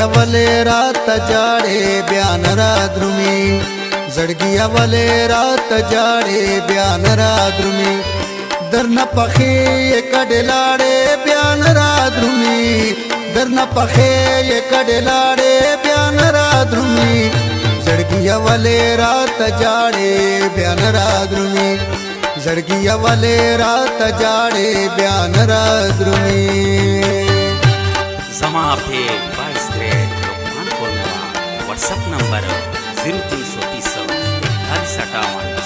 زړګیا ولې رات جاړې بیان را درومي زړګیا ولې رات جاړې بیان را درومي درنه پخې کډلاړې بیان را درومي درنه پخې کډلاړې بیان را درومي زړګیا ولې رات جاړې بیان را درومي زړګیا ولې رات جاړې بیان را درومي زما په 22 ग्रेड Lokmanya Kolwa WhatsApp number 0330 4158